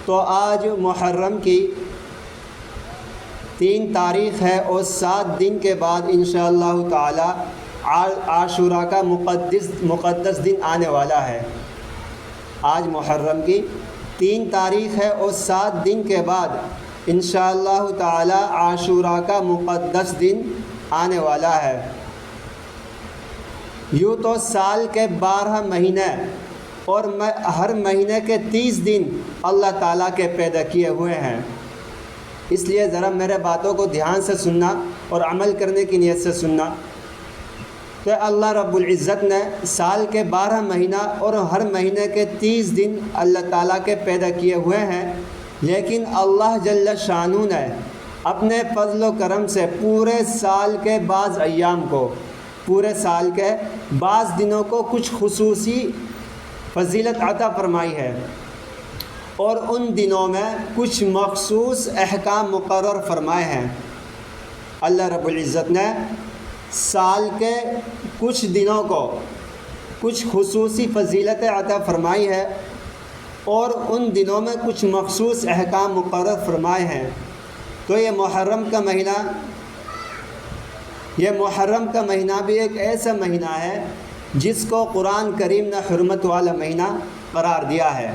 تو آج محرم کی 3 تاریخ ہے اور 7 دن کے بعد انشاءاللہ تعالی عاشوراء کا مقدس دن آنے والا ہے۔ آج محرم کی 3 تاریخ ہے اور 7 دن کے بعد انشاءاللہ تعالی عاشوراء کا مقدس دن آنے والا ہے۔ یوں تو سال کے 12 مہینے اور ہر مہینے کے 30 دن اللہ تعالیٰ کے پیدا کیے ہوئے ہیں، اس لیے ذرا میرے باتوں کو دھیان سے سننا اور عمل کرنے کی نیت سے سننا کہ اللہ رب العزت نے سال کے 12 مہینہ اور ہر مہینے کے 30 دن اللہ تعالیٰ کے پیدا کیے ہوئے ہیں، لیکن اللہ جل شانہ نے اپنے فضل و کرم سے پورے سال کے بعض ایام کو، پورے سال کے بعض دنوں کو کچھ خصوصی فضیلت عطا فرمائی ہے، اور ان دنوں میں کچھ مخصوص احکام مقرر فرمائے ہیں۔ اللہ رب العزت نے سال کے کچھ دنوں کو کچھ خصوصی فضیلتیں عطا فرمائی ہے، اور ان دنوں میں کچھ مخصوص احکام مقرر فرمائے ہیں۔ تو یہ محرم کا مہینہ بھی ایک ایسا مہینہ ہے جس کو قرآن کریم نے حرمت والا مہینہ قرار دیا ہے۔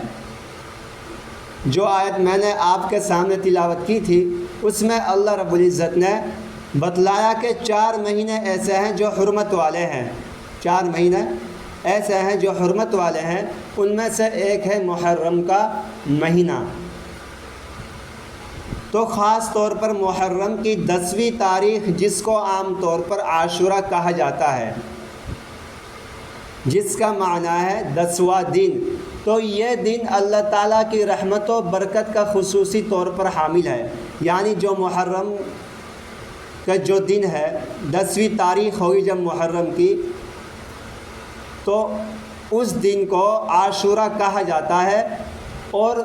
جو آیت میں نے آپ کے سامنے تلاوت کی تھی اس میں اللہ رب العزت نے بتلایا کہ 4 مہینے ایسے ہیں جو حرمت والے ہیں، 4 مہینے ایسے ہیں جو حرمت والے ہیں، ان میں سے ایک ہے محرم کا مہینہ۔ تو خاص طور پر محرم کی 10ویں تاریخ، جس کو عام طور پر عاشوراء کہا جاتا ہے، جس کا معنی ہے 10واں دن، تو یہ دن اللہ تعالیٰ کی رحمت و برکت کا خصوصی طور پر حامل ہے۔ یعنی جو محرم کا جو دن ہے، 10ویں تاریخ ہوگی جب محرم کی، تو اس دن کو عاشوراء کہا جاتا ہے، اور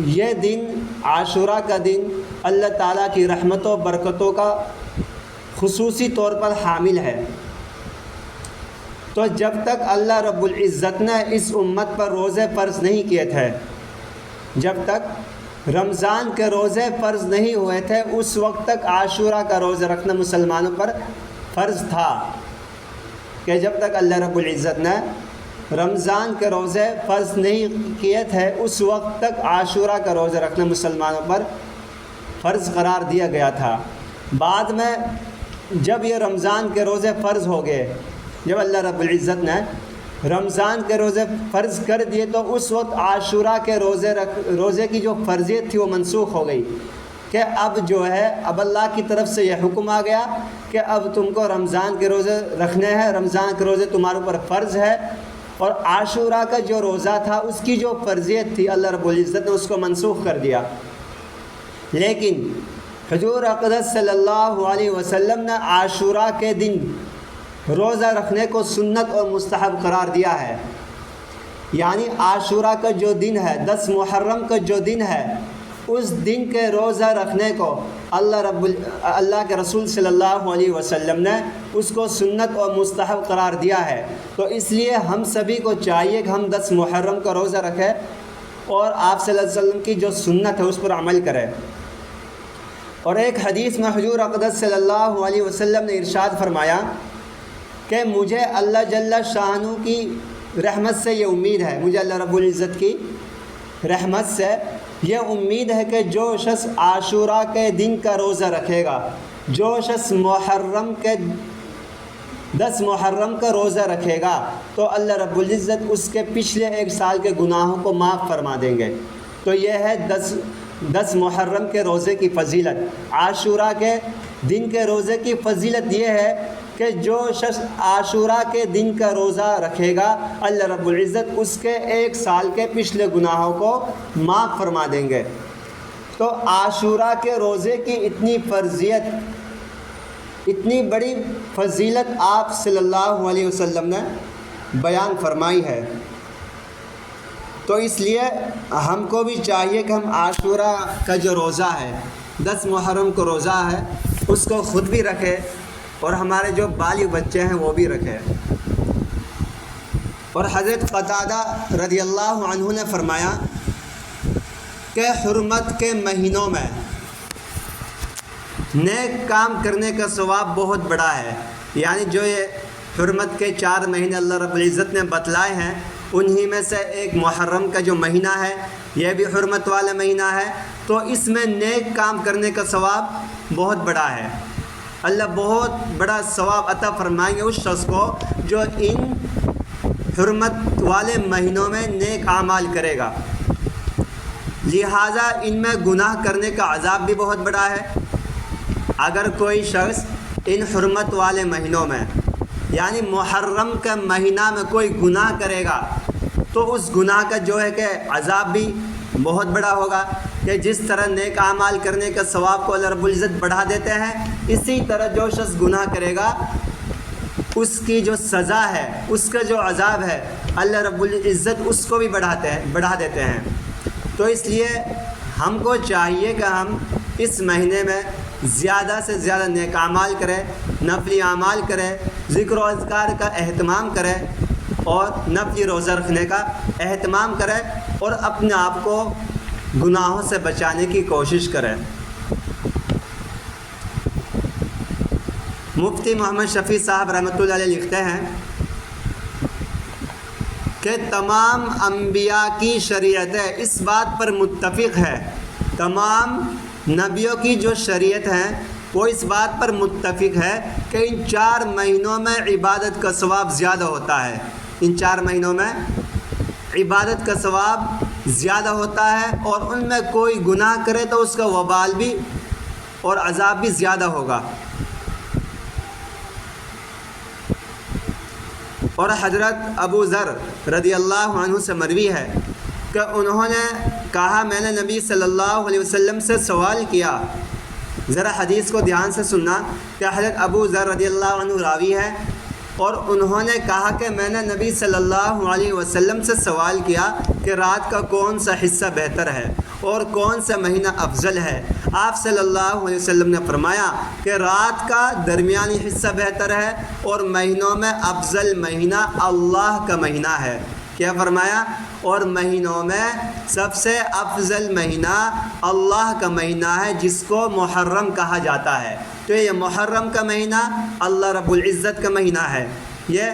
یہ دن عاشوراء کا دن اللہ تعالیٰ کی رحمت و برکتوں کا خصوصی طور پر حامل ہے۔ تو جب تک اللہ رب العزت نے اس امت پر روزے فرض نہیں کیے تھے، جب تک رمضان کے روزے فرض نہیں ہوئے تھے، اس وقت تک عاشوراء کا روزہ رکھنا مسلمانوں پر فرض تھا، کہ جب تک اللہ رب العزت نے رمضان کے روزے فرض نہیں کیے تھے اس وقت تک عاشوراء کا روزہ رکھنا مسلمانوں پر فرض قرار دیا گیا تھا۔ بعد میں جب یہ رمضان کے روزے فرض ہو گئے، جب اللہ رب العزت نے رمضان کے روزے فرض کر دیے، تو اس وقت عاشوراء کے روزے کی جو فرضیت تھی وہ منسوخ ہو گئی، کہ اب جو ہے اب اللہ کی طرف سے یہ حکم آ گیا کہ اب تم کو رمضان کے روزے رکھنے ہیں، رمضان کے روزے تمہارے اوپر فرض ہے، اور عاشوراء کا جو روزہ تھا اس کی جو فرضیت تھی اللہ رب العزت نے اس کو منسوخ کر دیا۔ لیکن حضور اقدس صلی اللہ علیہ وسلم نے عاشوراء کے دن روزہ رکھنے کو سنت اور مستحب قرار دیا ہے۔ یعنی عاشوراء کا جو دن ہے، 10 محرم کا جو دن ہے، اس دن کے روزہ رکھنے کو اللہ کے رسول صلی اللہ علیہ وسلم نے اس کو سنت اور مستحب قرار دیا ہے۔ تو اس لیے ہم سبھی کو چاہیے کہ ہم 10 محرم کا روزہ رکھیں اور آپ صلی اللہ علیہ وسلم کی جو سنت ہے اس پر عمل کریں۔ اور ایک حدیث میں حضور اقدس صلی اللہ علیہ وسلم نے ارشاد فرمایا کہ مجھے اللہ جل شانہ کی رحمت سے یہ امید ہے، مجھے اللہ رب العزت کی رحمت سے یہ امید ہے کہ جو شخص عاشوراء کے دن کا روزہ رکھے گا، جو شخص محرم کے 10 محرم کا روزہ رکھے گا، تو اللہ رب العزت اس کے پچھلے 1 سال کے گناہوں کو معاف فرما دیں گے۔ تو یہ ہے 10 محرم کے روزے کی فضیلت۔ عاشوراء کے دن کے روزے کی فضیلت یہ ہے کہ جو شخص عاشوراء کے دن کا روزہ رکھے گا، اللہ رب العزت اس کے 1 سال کے پچھلے گناہوں کو معاف فرما دیں گے۔ تو عاشوراء کے روزے کی اتنی فرضیت، اتنی بڑی فضیلت آپ صلی اللہ علیہ وسلم نے بیان فرمائی ہے۔ تو اس لیے ہم کو بھی چاہیے کہ ہم عاشوراء کا جو روزہ ہے، 10 محرم کو روزہ ہے، اس کو خود بھی رکھیں اور ہمارے جو بالغ بچے ہیں وہ بھی رکھیں۔ اور حضرت قتادہ رضی اللہ عنہ نے فرمایا کہ حرمت کے مہینوں میں نیک کام کرنے کا ثواب بہت بڑا ہے. یعنی جو یہ حرمت کے 4 مہینے اللہ رب العزت نے بتلائے ہیں، انہی میں سے ایک محرم کا جو مہینہ ہے یہ بھی حرمت والا مہینہ ہے. تو اس میں نیک کام کرنے کا ثواب بہت بڑا ہے. اللہ بہت بڑا ثواب عطا فرمائیں گے اس شخص کو جو ان حرمت والے مہینوں میں نیک اعمال کرے گا. لہٰذا ان میں گناہ کرنے کا عذاب بھی بہت بڑا ہے. اگر کوئی شخص ان حرمت والے مہینوں میں یعنی محرم کا مہینہ میں کوئی گناہ کرے گا تو اس گناہ کا جو ہے کہ عذاب بھی بہت بڑا ہوگا. کہ جس طرح نیک اعمال کرنے کا ثواب کو اللہ رب العزت بڑھا دیتے ہیں، اسی طرح جو شخص گناہ کرے گا اس کی جو سزا ہے، اس کا جو عذاب ہے، اللہ رب العزت اس کو بھی بڑھا دیتے ہیں. تو اس لیے ہم کو چاہیے کہ ہم اس مہینے میں زیادہ سے زیادہ نیک اعمال کریں، نفلی اعمال کریں، ذکر و اذکار کا اہتمام کریں اور نفلی روزہ رکھنے کا اہتمام کریں اور اپنے آپ کو گناہوں سے بچانے کی کوشش کریں. مفتی محمد شفیع صاحب رحمۃ اللہ علیہ لکھتے ہیں کہ تمام انبیاء کی شریعتیں اس بات پر متفق ہے، تمام نبیوں کی جو شریعت ہے وہ اس بات پر متفق ہے کہ ان 4 مہینوں میں عبادت کا ثواب زیادہ ہوتا ہے. ان 4 مہینوں میں عبادت کا ثواب زیادہ ہوتا ہے اور ان میں کوئی گناہ کرے تو اس کا وبال بھی اور عذاب بھی زیادہ ہوگا. اور حضرت ابو ذر رضی اللہ عنہ سے مروی ہے کہ انہوں نے کہا میں نے نبی صلی اللہ علیہ وسلم سے سوال کیا. ذرا حدیث کو دھیان سے سننا کہ حضرت ابو ذر رضی اللہ عنہ راوی ہے اور انہوں نے کہا کہ میں نے نبی صلی اللہ علیہ وسلم سے سوال کیا کہ رات کا کون سا حصہ بہتر ہے اور کون سا مہینہ افضل ہے. آپ صلی اللہ علیہ وسلم نے فرمایا کہ رات کا درمیانی حصہ بہتر ہے اور مہینوں میں افضل مہینہ اللہ کا مہینہ ہے. کیا فرمایا؟ اور مہینوں میں سب سے افضل مہینہ اللہ کا مہینہ ہے جس کو محرم کہا جاتا ہے. تو یہ محرم کا مہینہ اللہ رب العزت کا مہینہ ہے، یہ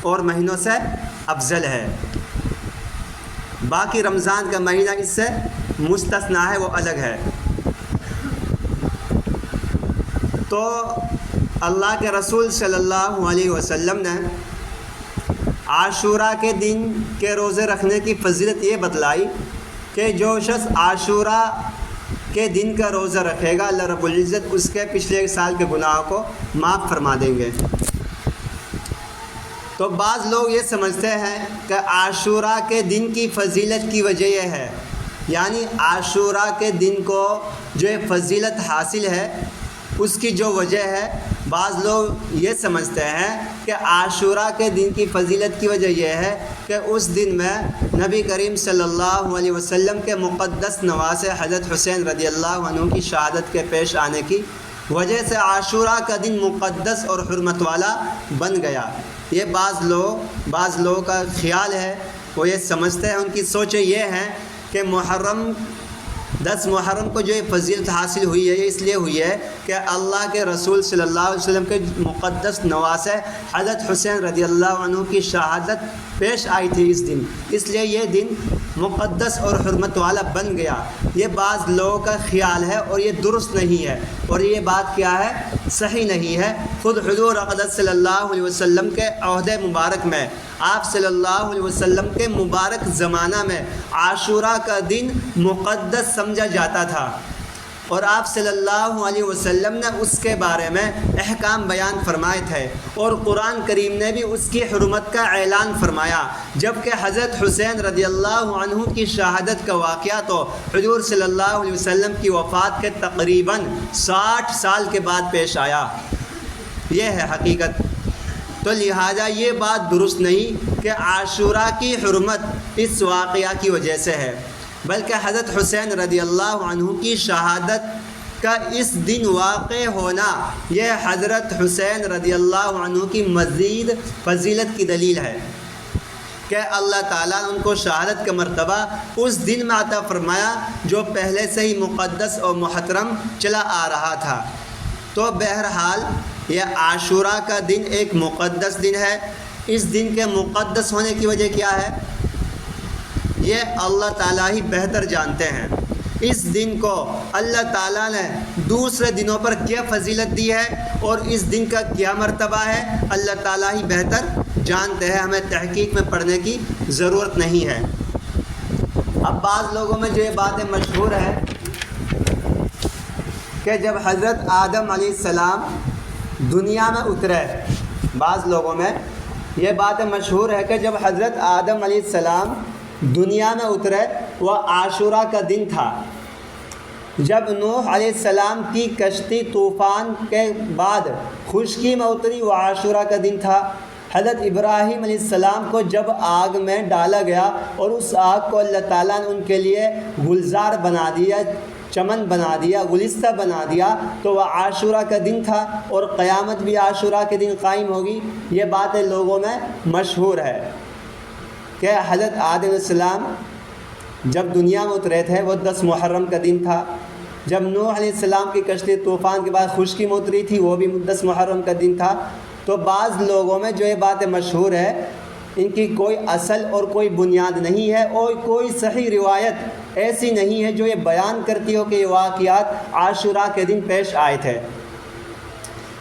اور مہینوں سے افضل ہے. باقی رمضان کا مہینہ اس سے مستثنا ہے، وہ الگ ہے. تو اللہ کے رسول صلی اللہ علیہ وسلم نے عاشوراء کے دن کے روزے رکھنے کی فضیلت یہ بتلائی کہ جو شخص عاشوراء کے دن کا روزہ رکھے گا اللہ رب العزت اس کے پچھلے 1 سال کے گناہوں کو معاف فرما دیں گے. تو بعض لوگ یہ سمجھتے ہیں کہ عاشوراء کے دن کی فضیلت کی وجہ یہ ہے، یعنی عاشوراء کے دن کو جو فضیلت حاصل ہے اس کی جو وجہ ہے، بعض لوگ یہ سمجھتے ہیں کہ عاشوراء کے دن کی فضیلت کی وجہ یہ ہے کہ اس دن میں نبی کریم صلی اللہ علیہ وسلم کے مقدس نواسے حضرت حسین رضی اللہ عنہ کی شہادت کے پیش آنے کی وجہ سے عاشوراء کا دن مقدس اور حرمت والا بن گیا. یہ بعض لوگوں کا خیال ہے، وہ یہ سمجھتے ہیں، ان کی سوچیں یہ ہیں کہ 10 محرم کو جو یہ فضیلت حاصل ہوئی ہے یہ اس لیے ہوئی ہے کہ اللہ کے رسول صلی اللہ علیہ وسلم کے مقدس نواسے حضرت حسین رضی اللہ عنہ کی شہادت پیش آئی تھی اس دن، اس لیے یہ دن مقدس اور حرمت والا بن گیا. یہ بعض لوگوں کا خیال ہے اور یہ درست نہیں ہے، اور یہ بات کیا ہے؟ صحیح نہیں ہے. خود حضور اقدس صلی اللہ علیہ وسلم کے عہد مبارک میں آپ صلی اللہ علیہ وسلم کے مبارک زمانہ میں عاشوراء کا دن مقدس سمجھا جاتا تھا، اور آپ صلی اللہ علیہ وسلم نے اس کے بارے میں احکام بیان فرمائے تھے، اور قرآن کریم نے بھی اس کی حرمت کا اعلان فرمایا. جبکہ حضرت حسین رضی اللہ عنہ کی شہادت کا واقعہ تو حضور صلی اللہ علیہ وسلم کی وفات کے تقریباً 60 سال کے بعد پیش آیا. یہ ہے حقیقت. تو لہٰذا یہ بات درست نہیں کہ عاشوراء کی حرمت اس واقعہ کی وجہ سے ہے، بلکہ حضرت حسین رضی اللہ عنہ کی شہادت کا اس دن واقع ہونا یہ حضرت حسین رضی اللہ عنہ کی مزید فضیلت کی دلیل ہے. کہ اللہ تعالیٰ نے ان کو شہادت کا مرتبہ اس دن میں عطا فرمایا جو پہلے سے ہی مقدس اور محترم چلا آ رہا تھا۔ تو بہرحال یہ عاشوراء کا دن ایک مقدس دن ہے۔ اس دن کے مقدس ہونے کی وجہ کیا ہے یہ اللہ تعالیٰ ہی بہتر جانتے ہیں۔ اس دن کو اللہ تعالیٰ نے دوسرے دنوں پر کیا فضیلت دی ہے اور اس دن کا کیا مرتبہ ہے اللہ تعالیٰ ہی بہتر جانتے ہیں، ہمیں تحقیق میں پڑھنے کی ضرورت نہیں ہے۔ اب بعض لوگوں میں جو یہ باتیں مشہور ہیں کہ جب حضرت آدم علیہ السلام دنیا میں اترے، بعض لوگوں میں یہ باتیں مشہور ہے کہ جب حضرت آدم علیہ السلام دنیا میں اترے وہ عاشوراء کا دن تھا۔ جب نوح علیہ السلام کی کشتی طوفان کے بعد خشکی میں اتری وہ عاشوراء کا دن تھا۔ حضرت ابراہیم علیہ السلام کو جب آگ میں ڈالا گیا اور اس آگ کو اللہ تعالیٰ نے ان کے لیے گلزار بنا دیا، چمن بنا دیا، گلستہ بنا دیا، تو وہ عاشوراء کا دن تھا اور قیامت بھی عاشوراء کے دن قائم ہوگی۔ یہ باتیں لوگوں میں مشہور ہے کہ حضرت آدم علیہ السلام جب دنیا میں اترے تھے وہ 10 محرم کا دن تھا۔ جب نوح علیہ السلام کی کشتی طوفان کے بعد خشکی میں اتری تھی وہ بھی 10 محرم کا دن تھا۔ تو بعض لوگوں میں جو یہ باتیں مشہور ہے ان کی کوئی اصل اور کوئی بنیاد نہیں ہے اور کوئی صحیح روایت ایسی نہیں ہے جو یہ بیان کرتی ہو کہ یہ واقعات عاشوراء کے دن پیش آئے تھے۔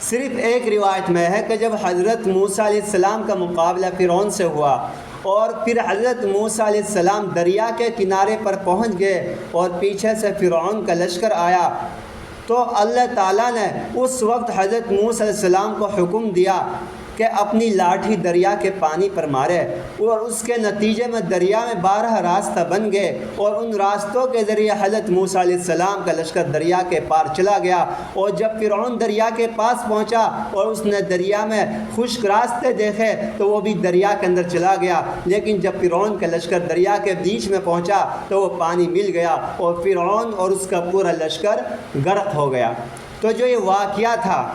صرف ایک روایت میں ہے کہ جب حضرت موسیٰ علیہ السلام کا مقابلہ فرعون سے ہوا اور پھر حضرت موسیٰ علیہ السلام دریا کے کنارے پر پہنچ گئے اور پیچھے سے فرعون کا لشکر آیا، تو اللہ تعالیٰ نے اس وقت حضرت موسیٰ علیہ السلام کو حکم دیا کہ اپنی لاٹھی دریا کے پانی پر مارے، اور اس کے نتیجے میں دریا میں 12 راستہ بن گئے اور ان راستوں کے ذریعے حضرت موسیٰ علیہ السلام کا لشکر دریا کے پار چلا گیا۔ اور جب فرعون دریا کے پاس پہنچا اور اس نے دریا میں خشک راستے دیکھے تو وہ بھی دریا کے اندر چلا گیا، لیکن جب فرعون کا لشکر دریا کے بیچ میں پہنچا تو وہ پانی مل گیا اور فرعون اور اس کا پورا لشکر غرق ہو گیا۔ تو جو یہ واقعہ تھا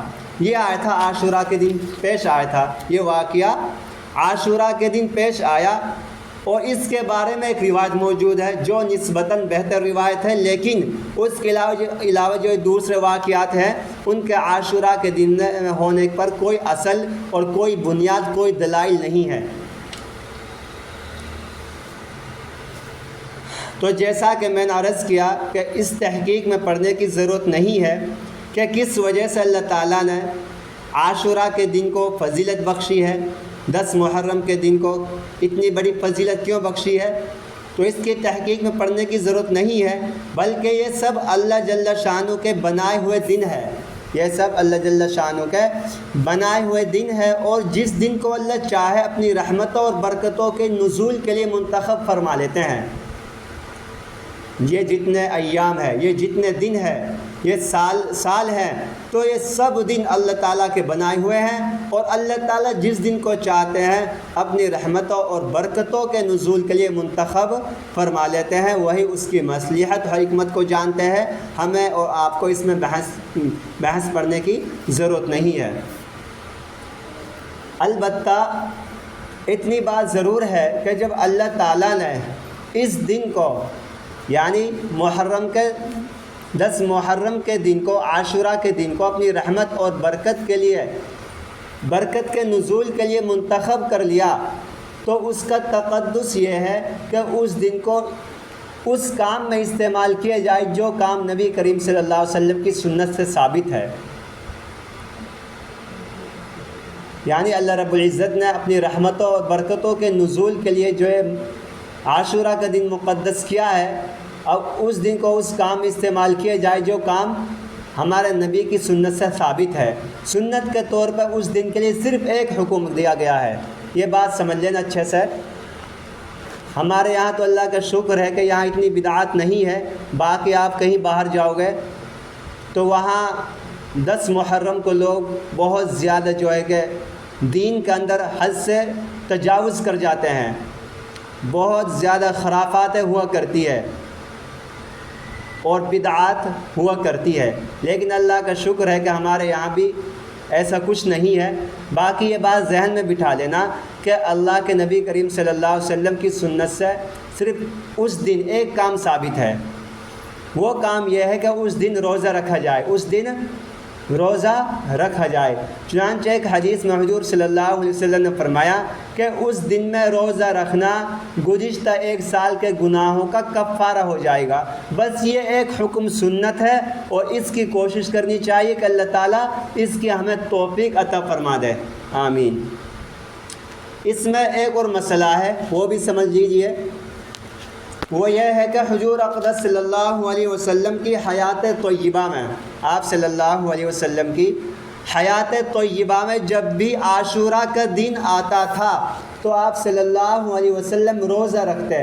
یہ آیا تھا عاشوراء کے دن پیش آیا تھا، یہ واقعہ عاشوراء کے دن پیش آیا، اور اس کے بارے میں ایک روایت موجود ہے جو نسبتاً بہتر روایت ہے، لیکن اس کے علاوہ جو دوسرے واقعات ہیں ان کے عاشوراء کے دن ہونے پر کوئی اصل اور کوئی بنیاد، کوئی دلائل نہیں ہے۔ تو جیسا کہ میں نے عرض کیا کہ اس تحقیق میں پڑھنے کی ضرورت نہیں ہے کہ کس وجہ سے اللہ تعالیٰ نے عاشوراء کے دن کو فضیلت بخشی ہے، 10 محرم کے دن کو اتنی بڑی فضیلت کیوں بخشی ہے، تو اس کی تحقیق میں پڑھنے کی ضرورت نہیں ہے، بلکہ یہ سب اللہ جل شانہ کے بنائے ہوئے دن ہے، یہ سب اللہ جل شانہ کے بنائے ہوئے دن ہے، اور جس دن کو اللہ چاہے اپنی رحمتوں اور برکتوں کے نزول کے لیے منتخب فرما لیتے ہیں۔ یہ جتنے ایام ہے، یہ جتنے دن ہے، یہ سال ہیں، تو یہ سب دن اللہ تعالیٰ کے بنائے ہوئے ہیں، اور اللہ تعالیٰ جس دن کو چاہتے ہیں اپنی رحمتوں اور برکتوں کے نزول کے لیے منتخب فرما لیتے ہیں، وہی اس کی مصلحت اور حکمت کو جانتے ہیں۔ ہمیں اور آپ کو اس میں بحث پڑھنے کی ضرورت نہیں ہے۔ البتہ اتنی بات ضرور ہے کہ جب اللہ تعالیٰ نے اس دن کو یعنی محرم کے 10 محرم کے دن کو، عاشوراء کے دن کو اپنی رحمت اور برکت کے لیے، برکت کے نزول کے لیے منتخب کر لیا، تو اس کا تقدس یہ ہے کہ اس دن کو اس کام میں استعمال کیا جائے جو کام نبی کریم صلی اللہ علیہ وسلم کی سنت سے ثابت ہے۔ یعنی اللہ رب العزت نے اپنی رحمتوں اور برکتوں کے نزول کے لیے جو ہے عاشوراء کا دن مقدس کیا ہے، اب اس دن کو اس کام استعمال کیا جائے جو کام ہمارے نبی کی سنت سے ثابت ہے۔ سنت کے طور پر اس دن کے لیے صرف ایک حکم دیا گیا ہے، یہ بات سمجھ لینا اچھے سے۔ ہمارے یہاں تو اللہ کا شکر ہے کہ یہاں اتنی بدعات نہیں ہے، باقی آپ کہیں باہر جاؤ گے تو وہاں 10 محرم کو لوگ بہت زیادہ جو ہے کہ دین کے اندر حد سے تجاوز کر جاتے ہیں، بہت زیادہ خرافاتیں ہوا کرتی ہے اور بدعات ہوا کرتی ہے، لیکن اللہ کا شکر ہے کہ ہمارے یہاں بھی ایسا کچھ نہیں ہے۔ باقی یہ بات ذہن میں بٹھا لینا کہ کہ اللہ کے نبی کریم صلی اللہ علیہ وسلم کی سنت سے صرف اس دن ایک کام ثابت ہے، وہ کام یہ ہے کہ اس دن روزہ رکھا جائے، اس دن روزہ رکھا جائے۔ چنانچہ ایک حدیث میں حضور صلی اللہ علیہ وسلم نے فرمایا کہ اس دن میں روزہ رکھنا گزشتہ ایک سال کے گناہوں کا کفارہ ہو جائے گا۔ بس یہ ایک حکم سنت ہے اور اس کی کوشش کرنی چاہیے کہ اللہ تعالیٰ اس کی ہمیں توفیق عطا فرما دے، آمین۔ اس میں ایک اور مسئلہ ہے، وہ بھی سمجھ لیجئے، وہ یہ ہے کہ حضور اقدس صلی اللہ علیہ وسلم کی حیات طیبہ میں، آپ صلی اللہ علیہ وسلم کی حیات طیبہ میں جب بھی عاشورہ کا دن آتا تھا تو آپ صلی اللہ علیہ وسلم روزہ رکھتے،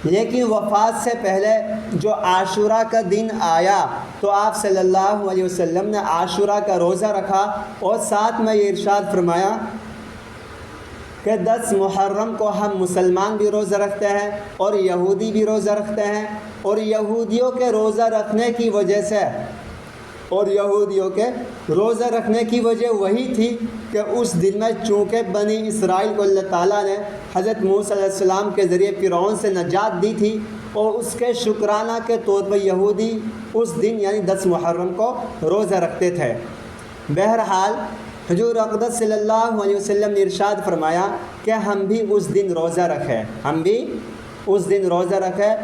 لیکن وفات سے پہلے جو عاشورہ کا دن آیا تو آپ صلی اللہ علیہ وسلم نے عاشورہ کا روزہ رکھا اور ساتھ میں یہ ارشاد فرمایا کہ 10 محرم کو ہم مسلمان بھی روزہ رکھتے ہیں اور یہودی بھی روزہ رکھتے ہیں، اور یہودیوں کے روزہ رکھنے کی وجہ سے، اور یہودیوں کے روزہ رکھنے کی وجہ وہی تھی کہ اس دن میں چونکہ بنی اسرائیل کو اللہ تعالیٰ نے حضرت موسیٰ علیہ السلام کے ذریعے فرعون سے نجات دی تھی، اور اس کے شکرانہ کے طور پر یہودی اس دن یعنی 10 محرم کو روزہ رکھتے تھے۔ بہرحال حضور اقدس صلی اللہ علیہ وسلم نے ارشاد فرمایا کہ ہم بھی اس دن روزہ رکھیں، ہم بھی اس دن روزہ رکھیں۔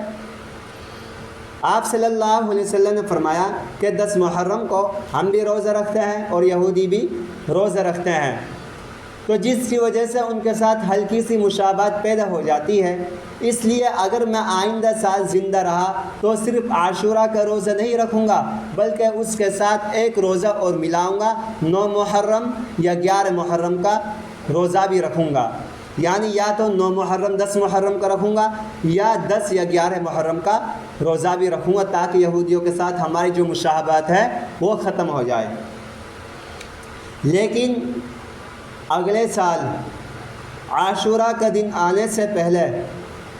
آپ صلی اللہ علیہ وسلم نے فرمایا کہ 10 محرم کو ہم بھی روزہ رکھتے ہیں اور یہودی بھی روزہ رکھتے ہیں، تو جس کی وجہ سے ان کے ساتھ ہلکی سی مشابہت پیدا ہو جاتی ہے۔ اس لیے اگر میں آئندہ سال زندہ رہا تو صرف عاشورہ کا روزہ نہیں رکھوں گا، بلکہ اس کے ساتھ ایک روزہ اور ملاؤں گا، 9 محرم یا 11 محرم کا روزہ بھی رکھوں گا، یعنی یا تو 9 محرم 10 محرم کا رکھوں گا یا 10 یا 11 محرم کا روزہ بھی رکھوں گا، تاکہ یہودیوں کے ساتھ ہماری جو مشابہت ہے وہ ختم ہو جائے۔ لیکن اگلے سال عاشورہ کا دن آنے سے پہلے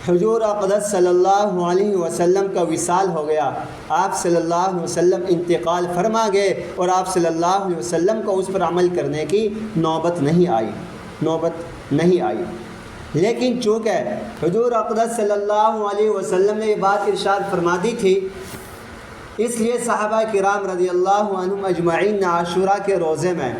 حضور اقدس صلی اللہ علیہ وسلم کا وصال ہو گیا، آپ صلی اللہ علیہ وسلم انتقال فرما گئے اور آپ صلی اللہ علیہ وسلم کو اس پر عمل کرنے کی نوبت نہیں آئی۔ لیکن چونکہ حضور اقدس صلی اللہ علیہ وسلم نے یہ بات ارشاد فرما دی تھی، اس لیے صحابہ کرام رضی اللہ عنہم اجمعین نے عاشورہ کے روزے میں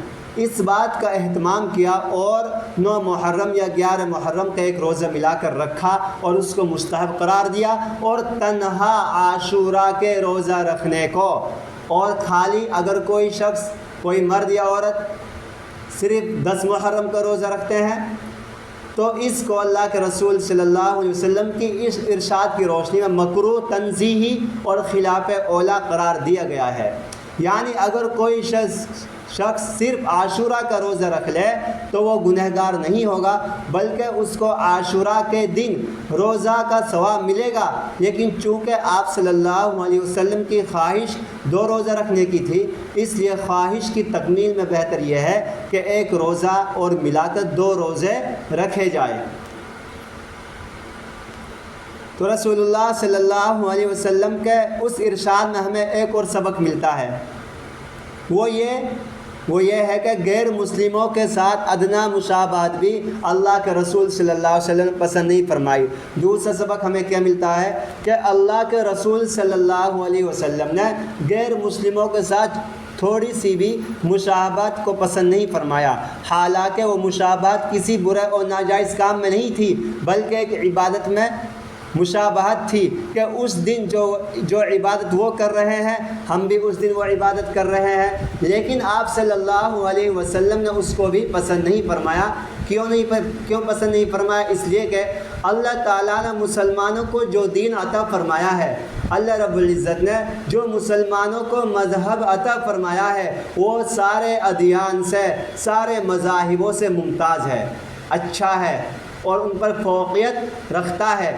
اس بات کا اہتمام کیا اور 9 محرم یا 11 محرم کا ایک روزہ ملا کر رکھا اور اس کو مستحب قرار دیا، اور تنہا عاشورہ کے روزہ رکھنے کو، اور خالی اگر کوئی شخص، کوئی مرد یا عورت صرف 10 محرم کا روزہ رکھتے ہیں تو اس کو اللہ کے رسول صلی اللہ علیہ وسلم کی اس ارشاد کی روشنی میں مکروہ تنزیہی اور خلاف اولا قرار دیا گیا ہے۔ یعنی اگر کوئی شخص صرف عاشورہ کا روزہ رکھ لے تو وہ گنہگار نہیں ہوگا، بلکہ اس کو عاشورہ کے دن روزہ کا ثواب ملے گا۔ لیکن چونکہ آپ صلی اللہ علیہ وسلم کی خواہش 2 روزہ رکھنے کی تھی، اس لیے خواہش کی تکمیل میں بہتر یہ ہے کہ ایک روزہ اور ملا کر 2 روزے رکھے جائیں۔ تو رسول اللہ صلی اللہ علیہ وسلم کے اس ارشاد میں ہمیں ایک اور سبق ملتا ہے، وہ یہ ہے کہ غیر مسلموں کے ساتھ ادنا مشابہت بھی اللہ کے رسول صلی اللہ علیہ وسلم نے پسند نہیں فرمائی۔ دوسرا سبق ہمیں کیا ملتا ہے کہ اللہ کے رسول صلی اللہ علیہ وسلم نے غیر مسلموں کے ساتھ تھوڑی سی بھی مشابہت کو پسند نہیں فرمایا، حالانکہ وہ مشابہت کسی برے اور ناجائز کام میں نہیں تھی، بلکہ ایک عبادت میں مشابہت تھی کہ اس دن جو عبادت وہ کر رہے ہیں ہم بھی اس دن وہ عبادت کر رہے ہیں، لیکن آپ صلی اللہ علیہ وسلم نے اس کو بھی پسند نہیں فرمایا۔ کیوں پسند نہیں فرمایا؟ اس لیے کہ اللہ تعالیٰ نے مسلمانوں کو جو دین عطا فرمایا ہے، اللہ رب العزت نے جو مسلمانوں کو مذہب عطا فرمایا ہے، وہ سارے ادیان سے، سارے مذاہبوں سے ممتاز ہے، اچھا ہے اور ان پر فوقیت رکھتا ہے۔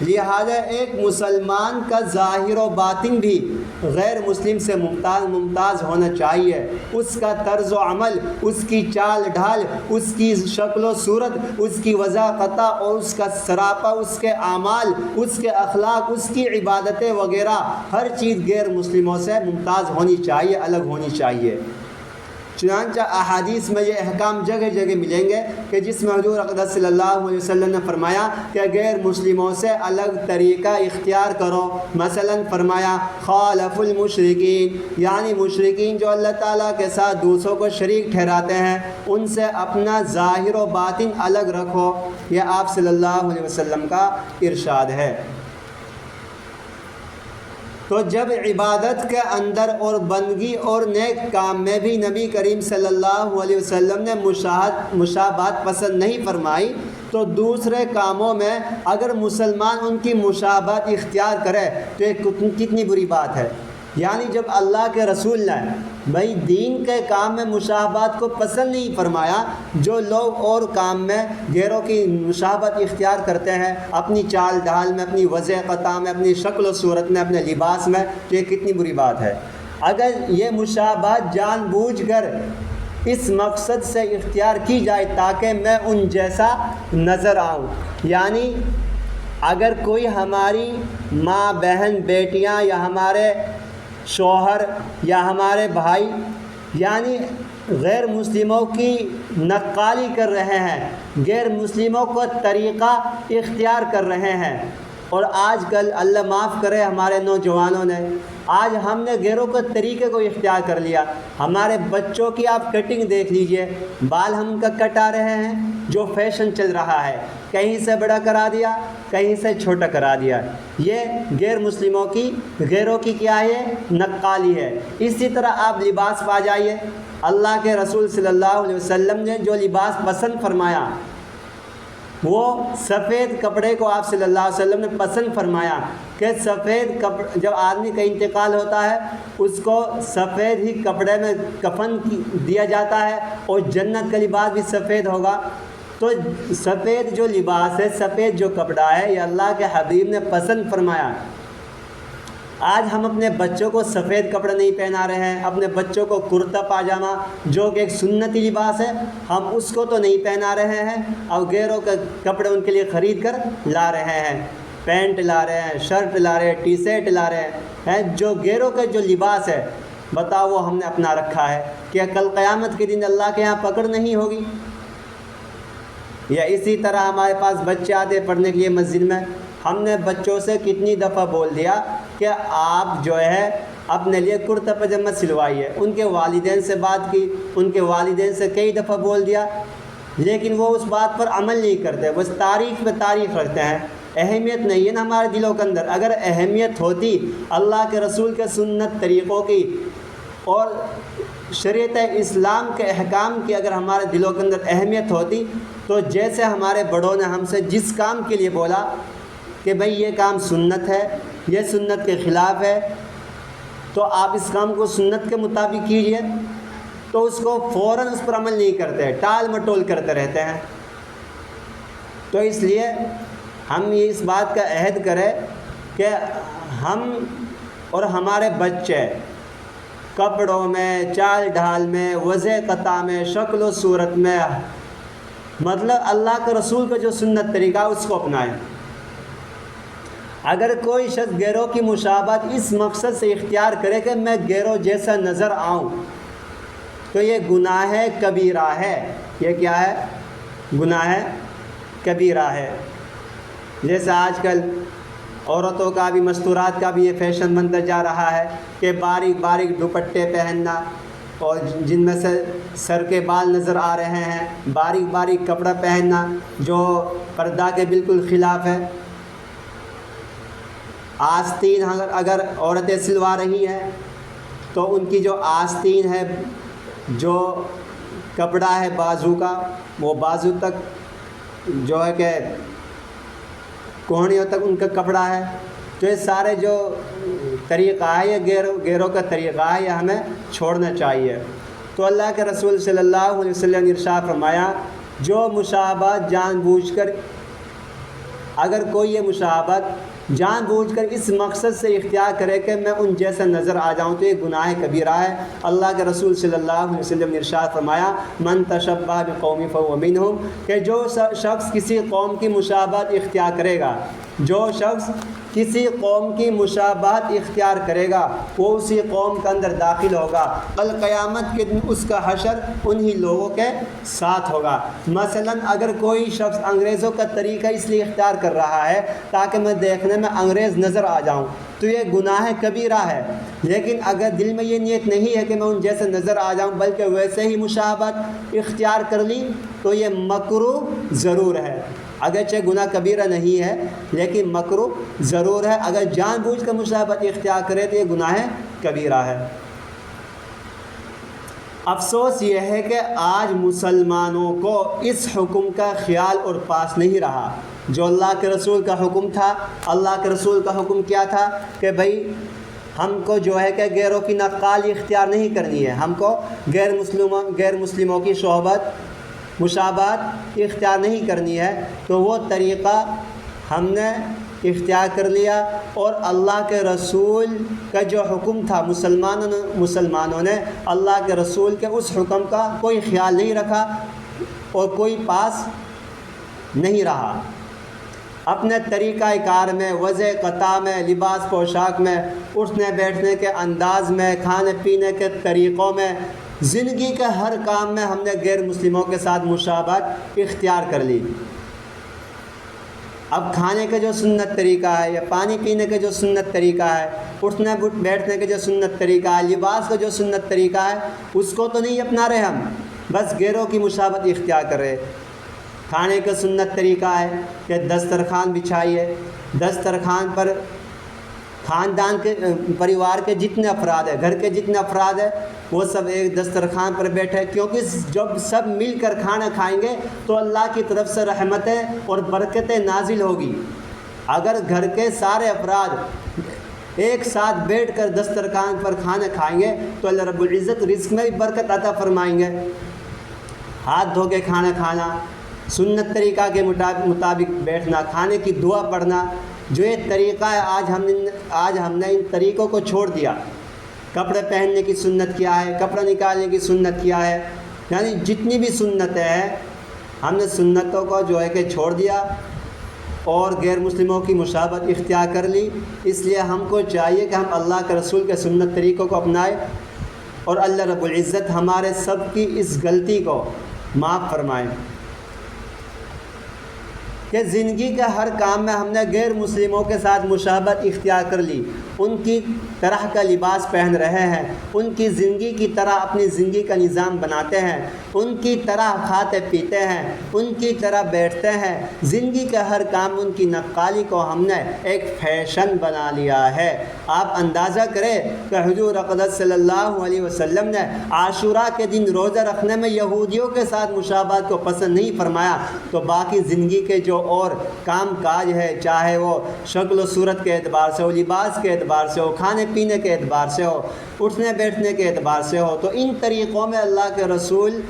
لہذا ایک مسلمان کا ظاہر و باطن بھی غیر مسلم سے ممتاز ہونا چاہیے، اس کا طرز و عمل، اس کی چال ڈھال، اس کی شکل و صورت، اس کی وضاحت اور اس کا سراپا، اس کے اعمال، اس کے اخلاق، اس کی عبادتیں وغیرہ ہر چیز غیر مسلموں سے ممتاز ہونی چاہیے، الگ ہونی چاہیے۔ چنانچہ احادیث میں یہ احکام جگہ جگہ ملیں گے کہ جس میں حضور اقدس صلی اللہ علیہ وسلم نے فرمایا کہ غیر مسلموں سے الگ طریقہ اختیار کرو. مثلا فرمایا خالف المشرکین، یعنی مشرکین جو اللہ تعالیٰ کے ساتھ دوسروں کو شریک ٹھہراتے ہیں ان سے اپنا ظاہر و باطن الگ رکھو. یہ آپ صلی اللہ علیہ وسلم کا ارشاد ہے. تو جب عبادت کے اندر اور بندگی اور نیک کام میں بھی نبی کریم صلی اللہ علیہ وسلم نے مشابہت پسند نہیں فرمائی، تو دوسرے کاموں میں اگر مسلمان ان کی مشابہت اختیار کرے تو یہ کتنی بری بات ہے. یعنی جب اللہ کے رسول نے بھائی دین کے کام میں مشابہت کو پسند نہیں فرمایا، جو لوگ اور کام میں غیروں کی مشابہت اختیار کرتے ہیں اپنی چال ڈھال میں، اپنی وضع قطع میں، اپنی شکل و صورت میں، اپنے لباس میں، تو یہ کتنی بری بات ہے. اگر یہ مشابہت جان بوجھ کر اس مقصد سے اختیار کی جائے تاکہ میں ان جیسا نظر آؤں، یعنی اگر کوئی ہماری ماں بہن بیٹیاں یا ہمارے شوہر یا ہمارے بھائی یعنی غیر مسلموں کی نقالی کر رہے ہیں، غیر مسلموں کو طریقہ اختیار کر رہے ہیں، اور آج کل اللہ معاف کرے ہمارے نوجوانوں نے آج ہم نے غیروں کے طریقے کو اختیار کر لیا. ہمارے بچوں کی آپ کٹنگ دیکھ لیجئے، بال ہم کا کٹا رہے ہیں جو فیشن چل رہا ہے، کہیں سے بڑا کرا دیا کہیں سے چھوٹا کرا دیا. یہ غیر مسلموں کی، غیروں کی کیا ہے؟ نقالی ہے. اسی طرح آپ لباس پا جائیے، اللہ کے رسول صلی اللہ علیہ وسلم نے جو لباس پسند فرمایا وہ سفید کپڑے کو آپ صلی اللہ علیہ وسلم نے پسند فرمایا کہ سفید کپڑے، جب آدمی کا انتقال ہوتا ہے اس کو سفید ہی کپڑے میں کفن دیا جاتا ہے اور جنت کا لباس بھی سفید ہوگا. تو سفید جو لباس ہے، سفید جو کپڑا ہے، یہ اللہ کے حبیب نے پسند فرمایا. آج ہم اپنے بچوں کو سفید کپڑے نہیں پہنا رہے ہیں، اپنے بچوں کو کرتا پاجامہ جو کہ ایک سنتی لباس ہے ہم اس کو تو نہیں پہنا رہے ہیں، اور غیروں کے کپڑے ان کے لیے خرید کر لا رہے ہیں. پینٹ لا رہے ہیں، شرٹ لا رہے ہیں، ٹی شرٹ لا رہے ہیں. جو غیروں کا جو لباس ہے بتاؤ وہ ہم نے اپنا رکھا ہے، کیا کل قیامت کے دن اللہ کے یہاں پکڑ نہیں ہوگی؟ یا اسی طرح ہمارے پاس بچے آتے پڑھنے کے لیے مسجد میں، ہم نے بچوں سے کتنی دفعہ بول دیا کہ آپ جو ہے اپنے لیے کرتا پاجامہ سلوائیے. ان کے والدین سے بات کی، ان کے والدین سے کئی دفعہ بول دیا، لیکن وہ اس بات پر عمل نہیں کرتے، بس تعریف پہ تعریف رکھتے ہیں. اہمیت نہیں ہے نا ہمارے دلوں کے اندر. اگر اہمیت ہوتی اللہ کے رسول کے سنت طریقوں کی اور شریعت اسلام کے احکام کی، اگر ہمارے دلوں کے اندر اہمیت ہوتی تو جیسے ہمارے بڑوں نے ہم سے جس کام کے لیے بولا کہ بھئی یہ کام سنت ہے، یہ سنت کے خلاف ہے، تو آپ اس کام کو سنت کے مطابق کیجئے، تو اس کو فوراً اس پر عمل نہیں کرتے، ٹال مٹول کرتے رہتے ہیں. تو اس لیے ہم یہ اس بات کا عہد کریں کہ ہم اور ہمارے بچے کپڑوں میں، چال ڈھال میں، وضع قطع میں، شکل و صورت میں، مطلب اللہ کے رسول کا جو سنت طریقہ اس کو اپنائیں. اگر کوئی شخص غیروں کی مشابہت اس مقصد سے اختیار کرے کہ میں غیروں جیسا نظر آؤں تو یہ گناہ کبیرہ ہے. یہ کیا ہے؟ گناہ کبیرہ ہے. جیسے آج کل عورتوں کا بھی، مستورات کا بھی یہ فیشن بنتا جا رہا ہے کہ باریک باریک دوپٹے پہننا اور جن میں سے سر کے بال نظر آ رہے ہیں، باریک باریک کپڑا پہننا جو پردہ کے بالکل خلاف ہے. آستین اگر عورتیں سلوا رہی ہیں تو ان کی جو آستین ہے، جو کپڑا ہے بازو کا، وہ بازو تک جو ہے کہ کوہنیوں تک ان کا کپڑا ہے. تو یہ سارے جو طریقہ ہے یہ غیروں کا طریقہ ہے، یہ ہمیں چھوڑنا چاہیے. تو اللہ کے رسول صلی اللہ علیہ وسلم نے ارشاد فرمایا جو مشابہت جان بوجھ کر، اگر کوئی یہ مشابہت جان بوجھ کر اس مقصد سے اختیار کرے کہ میں ان جیسا نظر آ جاؤں تو یہ گناہ کبیرہ ہے. اللہ کے رسول صلی اللہ علیہ وسلم نے ارشاد فرمایا من تشبہ بقوم فہو منہم، کہ جو شخص کسی قوم کی مشابہت اختیار کرے گا، جو شخص کسی قوم کی مشابہت اختیار کرے گا وہ اسی قوم کے اندر داخل ہوگا، کل قیامت کے دن اس کا حشر انہی لوگوں کے ساتھ ہوگا۔ مثلا اگر کوئی شخص انگریزوں کا طریقہ اس لیے اختیار کر رہا ہے تاکہ میں دیکھنے میں انگریز نظر آ جاؤں تو یہ گناہ کبیرہ ہے، لیکن اگر دل میں یہ نیت نہیں ہے کہ میں ان جیسے نظر آ جاؤں بلکہ ویسے ہی مشابہت اختیار کر لی تو یہ مکروہ ضرور ہے۔ اگرچہ گناہ کبیرہ نہیں ہے لیکن مکروہ ضرور ہے، اگر جان بوجھ کر مشابہت اختیار کرے تو یہ گناہ کبیرہ ہے۔ افسوس یہ ہے کہ آج مسلمانوں کو اس حکم کا خیال اور پاس نہیں رہا جو اللہ کے رسول کا حکم تھا۔ اللہ کے رسول کا حکم کیا تھا کہ بھئی ہم کو جو ہے کہ غیروں کی نقالی اختیار نہیں کرنی ہے، ہم کو غیر مسلموں کی صحبت مشابہت اختیار نہیں کرنی ہے، تو وہ طریقہ ہم نے اختیار کر لیا اور اللہ کے رسول کا جو حکم تھا مسلمانوں نے اللہ کے رسول کے اس حکم کا کوئی خیال نہیں رکھا اور کوئی پاس نہیں رہا۔ اپنے طریقہ کار میں، وضع قطع میں، لباس پوشاک میں، اٹھنے بیٹھنے کے انداز میں، کھانے پینے کے طریقوں میں، زندگی کے ہر کام میں ہم نے غیر مسلموں کے ساتھ مشابہت اختیار کر لی۔ اب کھانے کا جو سنت طریقہ ہے یا پانی پینے کا جو سنت طریقہ ہے، اٹھنے بیٹھنے کا جو سنت طریقہ ہے، لباس کا جو سنت طریقہ ہے، اس کو تو نہیں اپنا رہے ہم، بس غیروں کی مشابہت اختیار کر رہے۔ کھانے کا سنت طریقہ ہے کہ دسترخوان بچھائیے، دسترخوان پر خاندان کے پریوار کے جتنے افراد ہیں، گھر کے جتنے افراد ہیں وہ سب ایک دسترخوان پر بیٹھے، کیونکہ جب سب مل کر کھانا کھائیں گے تو اللہ کی طرف سے رحمتیں اور برکتیں نازل ہوگی۔ اگر گھر کے سارے افراد ایک ساتھ بیٹھ کر دسترخوان پر کھانا کھائیں گے تو اللہ رب العزت رزق میں بھی برکت عطا فرمائیں گے۔ ہاتھ دھو کے کھانا کھانا، سنت طریقہ کے مطابق بیٹھنا، کھانے کی دعا پڑھنا، جو یہ طریقہ ہے آج ہم نے ان طریقوں کو چھوڑ دیا۔ کپڑے پہننے کی سنت کیا ہے، کپڑا نکالنے کی سنت کیا ہے، یعنی جتنی بھی سنتیں ہیں ہم نے سنتوں کو جو ہے کہ چھوڑ دیا اور غیر مسلموں کی مشابہت اختیار کر لی۔ اس لیے ہم کو چاہیے کہ ہم اللہ کے رسول کے سنت طریقوں کو اپنائیں اور اللہ رب العزت ہمارے سب کی اس غلطی کو معاف فرمائیں کہ زندگی کے ہر کام میں ہم نے غیر مسلموں کے ساتھ مشابہت اختیار کر لی، ان کی طرح کا لباس پہن رہے ہیں، ان کی زندگی کی طرح اپنی زندگی کا نظام بناتے ہیں، ان کی طرح کھاتے پیتے ہیں، ان کی طرح بیٹھتے ہیں، زندگی کا ہر کام ان کی نقالی کو ہم نے ایک فیشن بنا لیا ہے۔ آپ اندازہ کریں کہ حضور اقدس صلی اللہ علیہ وسلم نے عاشوراء کے دن روزہ رکھنے میں یہودیوں کے ساتھ مشابہت کو پسند نہیں فرمایا، تو باقی زندگی کے جو اور کام کاج ہے، چاہے وہ شکل و صورت کے اعتبار سے ہو، لباس کے اعتبار سے ہو، کھانے پینے کے اعتبار سے ہو، اٹھنے بیٹھنے کے اعتبار سے ہو، تو ان طریقوں میں اللہ کے رسول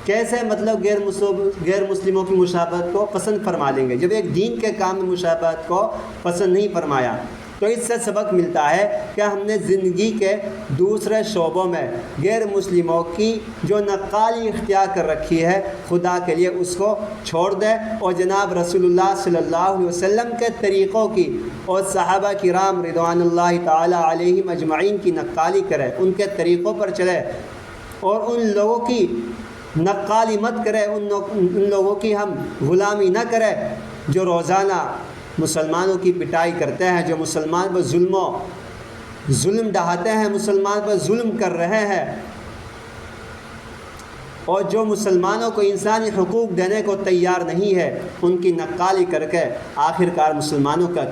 کیسے غیر مسلموں کی مشابہت کو پسند فرما لیں گے جب ایک دین کے کام میں مشابہت کو پسند نہیں فرمایا۔ تو اس سے سبق ملتا ہے کہ ہم نے زندگی کے دوسرے شعبوں میں غیر مسلموں کی جو نقالی اختیار کر رکھی ہے خدا کے لیے اس کو چھوڑ دیں اور جناب رسول اللہ صلی اللہ علیہ وسلم کے طریقوں کی اور صحابہ کرام رضوان اللہ تعالی علیہم اجمعین کی نقالی کریں، ان کے طریقوں پر چلے اور ان لوگوں کی نقالی مت کرے، ان لوگوں کی ہم غلامی نہ کرے جو روزانہ مسلمانوں کی پٹائی کرتے ہیں، جو مسلمان پر ظلم ڈھاتے ہیں، مسلمان پر ظلم کر رہے ہیں اور جو مسلمانوں کو انسانی حقوق دینے کو تیار نہیں ہے، ان کی نقالی کر کے آخرکار مسلمانوں کا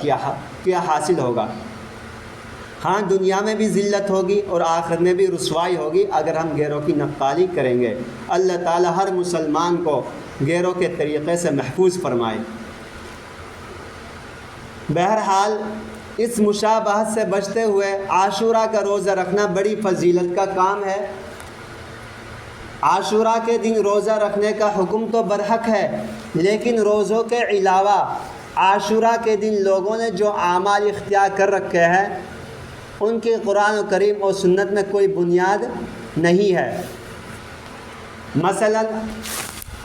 کیا حاصل ہوگا؟ ہاں دنیا میں بھی ذلت ہوگی اور آخرت میں بھی رسوائی ہوگی اگر ہم غیروں کی نقالی کریں گے۔ اللہ تعالی ہر مسلمان کو غیروں کے طریقے سے محفوظ فرمائے۔ بہرحال اس مشابہت سے بچتے ہوئے عاشوراء کا روزہ رکھنا بڑی فضیلت کا کام ہے۔ عاشوراء کے دن روزہ رکھنے کا حکم تو برحق ہے، لیکن روزوں کے علاوہ عاشوراء کے دن لوگوں نے جو اعمال اختیار کر رکھے ہیں ان کی قرآن و کریم اور سنت میں کوئی بنیاد نہیں ہے۔ مثلا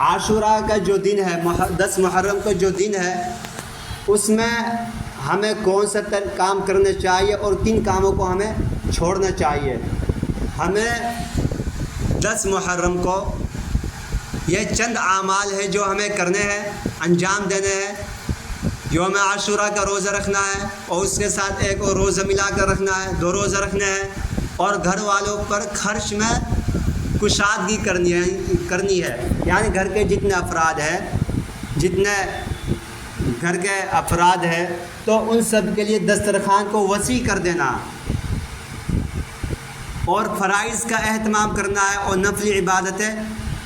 عاشوراء کا جو دن ہے، 10 محرم کا جو دن ہے، اس میں ہمیں کون سا کام کرنا چاہیے اور کن کاموں کو ہمیں چھوڑنا چاہیے۔ ہمیں 10 محرم کو یہ چند اعمال ہے جو ہمیں کرنے ہیں، انجام دینے ہیں۔ یوم عاشورہ کا روزہ رکھنا ہے اور اس کے ساتھ ایک اور روزہ ملا کر رکھنا ہے، 2 روزہ رکھنے ہیں، اور گھر والوں پر خرچ میں کشادگی کرنی ہے، یعنی گھر کے جتنے افراد ہیں تو ان سب کے لیے دسترخوان کو وسیع کر دینا، اور فرائض کا اہتمام کرنا ہے، اور نفلی عبادتیں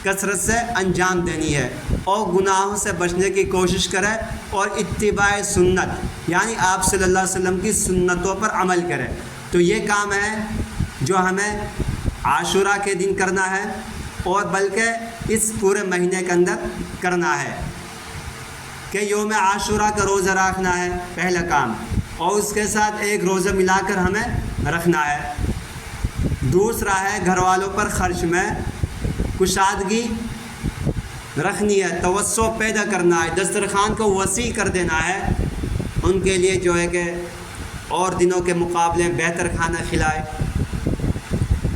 کثرت سے انجام دینی ہے، اور گناہوں سے بچنے کی کوشش کرے، اور اتباع سنت یعنی آپ صلی اللہ علیہ وسلم کی سنتوں پر عمل کرے۔ تو یہ کام ہے جو ہمیں عاشورہ کے دن کرنا ہے، اور بلکہ اس پورے مہینے کے اندر کرنا ہے کہ یوم عاشورہ کا روزہ رکھنا ہے پہلا کام، اور اس کے ساتھ ایک روزہ ملا کر ہمیں رکھنا ہے۔ دوسرا ہے گھر والوں پر خرچ میں کشادگی رکھنی ہے، توسع پیدا کرنا ہے، دسترخوان کو وسیع کر دینا ہے، ان کے لیے جو ہے کہ اور دنوں کے مقابلے بہتر کھانا کھلائے،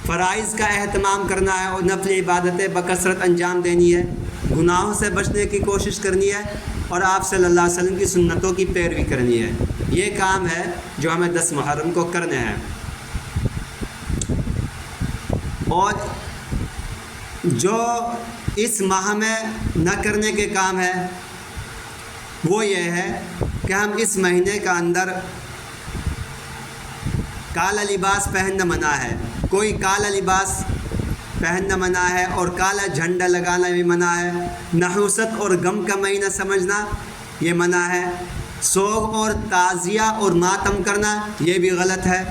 فرائض کا اہتمام کرنا ہے، اور نفلی عبادتیں بکثرت انجام دینی ہے، گناہوں سے بچنے کی کوشش کرنی ہے، اور آپ صلی اللہ علیہ وسلم کی سنتوں کی پیروی کرنی ہے۔ یہ کام ہے جو ہمیں 10 محرم کو کرنے ہیں۔ اور جو اس ماہ میں نہ کرنے کے کام ہے وہ یہ ہے کہ ہم اس مہینے کا اندر کالا لباس پہننا منع ہے، کوئی کالا لباس پہننا منع ہے، اور کالا جھنڈا لگانا بھی منع ہے، نحوست اور غم کا مہینہ سمجھنا یہ منع ہے، سوگ اور تعزیہ اور ماتم کرنا یہ بھی غلط ہے،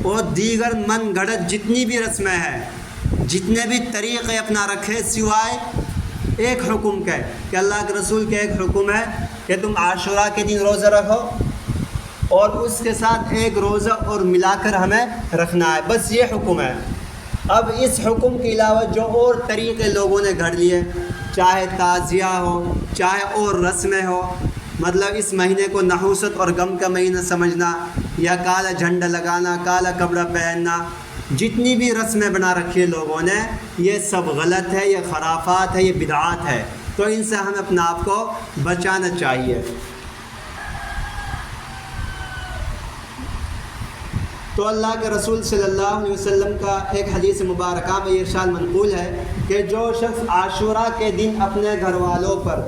اور دیگر من گھڑت جتنی بھی رسمیں ہیں، جتنے بھی طریقے اپنا رکھے سوائے ایک حکم کے کہ اللہ کے رسول کے ایک حکم ہے کہ تم عاشورہ کے دن روزہ رکھو، اور اس کے ساتھ ایک روزہ اور ملا کر ہمیں رکھنا ہے، بس یہ حکم ہے۔ اب اس حکم کے علاوہ جو اور طریقے لوگوں نے گھڑ لیے، چاہے تعزیہ ہو، چاہے اور رسمیں ہو، مطلب اس مہینے کو نحوست اور غم کا مہینہ سمجھنا، یا کالا جھنڈا لگانا، کالا کپڑا پہننا، جتنی بھی رسمیں بنا رکھی ہے لوگوں نے، یہ سب غلط ہے، یہ خرافات ہے، یہ بدعات ہے، تو ان سے ہمیں اپنا آپ کو بچانا چاہیے۔ تو اللہ کے رسول صلی اللہ علیہ وسلم کا ایک حدیث مبارکہ میں یہ ارشاد منقول ہے کہ جو شخص عاشورہ کے دن اپنے گھر والوں پر،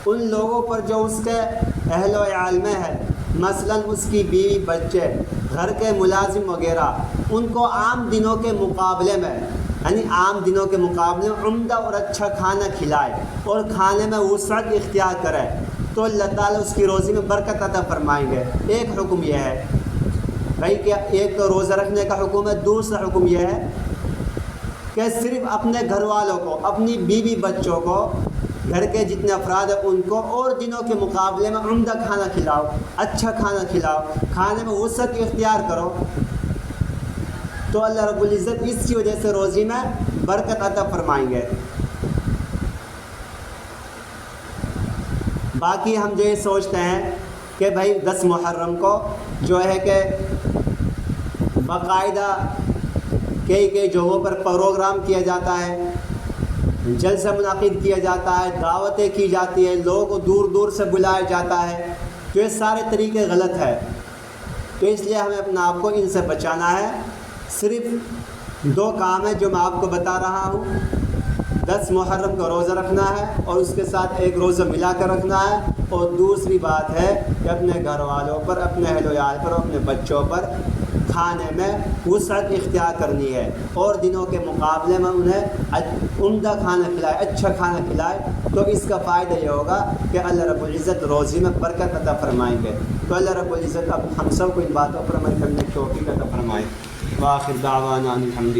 ان لوگوں پر جو اس کے اہل و عیال میں ہے، مثلاً اس کی بیوی بچے، گھر کے ملازم وغیرہ، ان کو عام دنوں کے مقابلے میں، یعنی عام دنوں کے مقابلے میں عمدہ اور اچھا کھانا کھلائے، اور کھانے میں وسعت اختیار کرے، تو اللہ تعالیٰ اس کی روزی میں برکت عطا فرمائیں گے۔ ایک حکم یہ ہے بھائی کہ ایک تو روزہ رکھنے کا حکم ہے، دوسرا حکم یہ ہے کہ صرف اپنے گھر والوں کو، اپنی بیوی بچوں کو، گھر کے جتنے افراد ہیں ان کو اور دنوں کے مقابلے میں عمدہ کھانا کھلاؤ، اچھا کھانا کھلاؤ، کھانے میں وسعت اختیار کرو، تو اللہ رب العزت اس کی وجہ سے روزی میں برکت عطا فرمائیں گے۔ باقی ہم جو یہ سوچتے ہیں کہ بھائی 10 محرم کو جو ہے کہ باقاعدہ کئی جگہوں پر پروگرام کیا جاتا ہے، جلسہ منعقد کیا جاتا ہے، دعوتیں کی جاتی ہیں، لوگوں کو دور دور سے بلایا جاتا ہے، تو یہ سارے طریقے غلط ہے۔ تو اس لیے ہمیں اپنا آپ کو ان سے بچانا ہے۔ صرف 2 کام ہیں جو میں آپ کو بتا رہا ہوں، 10 محرم کا روزہ رکھنا ہے اور اس کے ساتھ ایک روزہ ملا کر رکھنا ہے، اور دوسری بات ہے کہ اپنے گھر والوں پر، اپنے اہل و عیال پر، اپنے بچوں پر کھانے میں وسعت اختیار کرنی ہے، اور دنوں کے مقابلے میں انہیں عمدہ کھانا کھلائے، اچھا کھانا کھلائے، تو اس کا فائدہ یہ ہوگا کہ اللہ رب العزت روزی میں برکت عطا فرمائیں گے۔ تو اللہ رب العزت اب ہم سب کو ان باتوں پر عمل کرنے کی توفیق عطا فرمائے۔ وآخر دعوانا الحمد